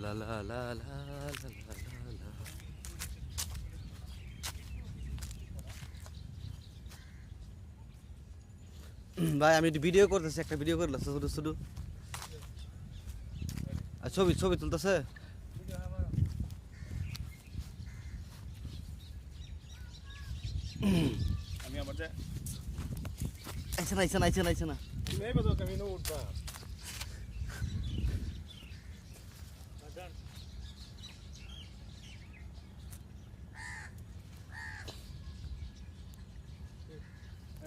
লা লা লা লা লা লা লা লা। ভাই আমি একটু ভিডিও করতেছি, একটা ভিডিও করলাম ছোট ছোট। আর ছবি ছবি তুলতেছে। আমি আমার যে আইছে না আইছে না আইছে না আইছে না। এই বাজো আমি নো উঠবা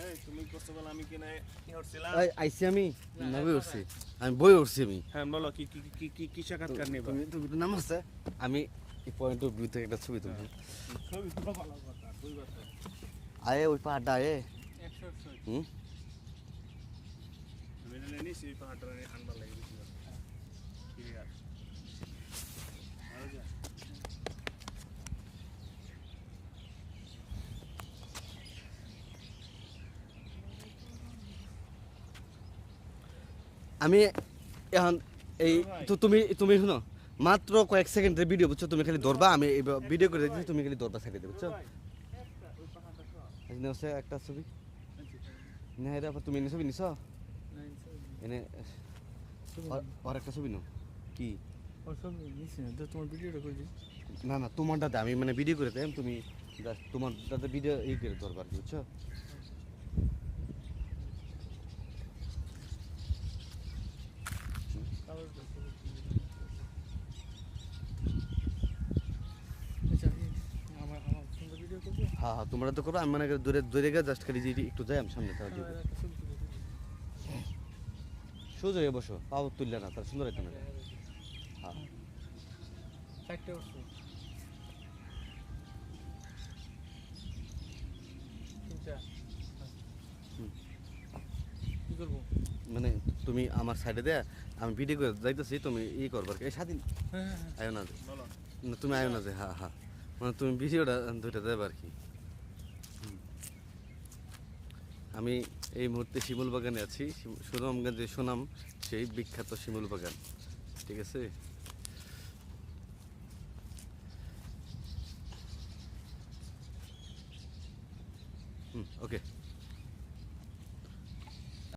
এই তুমি কষ্ট বল আমি কি নাই হরছিলাম এই আইছি আমি না বই উঠছি, আমি বই উঠছি আমি। হ্যাঁ বলো কি কি কি কি কি সাক্ষাৎকার নেবা তুমি তুমি নাম আছে, আমি এই পয়েন্ট অফ ভিউ থেকে একটা ছবি তুলছি। ছবি তো ভালো কথা দুই কথা আয়ে ওই পাহাড়টা আয়ে। 100 হুম আমি নেনি সেই পাহাড়টা আনবার লাগে বেশি ক্লিয়ার আর যা আমি এখন এই তো তুমি তুমি শুনো, মাত্র কয়েক সেকেন্ডের ভিডিও বুঝছো, তুমি খালি ধরবা, আমি ভিডিও করে দিচ্ছি, তুমি খালি ধরবা সাইডে বুঝছো। ওই পাহাড়টা এখানে আছে একটা ছবি না, এটা আবার তুমি এনে ছবি নিছ এনে আর একটা ছবি নাও কি। তোমার ভিডিওটা করে দিই না না তোমারটাতে আমি মানে ভিডিও করে দিলাম, তুমি জাস্ট তোমারটাতে ভিডিও এই করে ধরবা আর কি বুঝছো। হ্যাঁ হ্যাঁ তোমরা তো করো, আমি মানে দূরে দূরে গিয়ে জাস্ট খালি যে একটু যাই আমি সামনে তার দিকে সোজা হয়ে বসো, পাও তুললে না তার সুন্দর হইতো না। হ্যাঁ মানে তুমি আমার সাইডে দেয়া, আমি ভিডিও করে যাইতেছি, তুমি ই করবার এই স্বাধীন আয়ো না যে বলো না, তুমি আয়ো না যে, হ্যাঁ হ্যাঁ মানে তুমি ভিডিওটা দুইটা দেবে আর কি। আমি এই মুহূর্তে শিমুল বাগানে আছি, সুনামগঞ্জে সুনাম সেই বিখ্যাত শিমুল বাগান, ঠিক আছে। ওকে।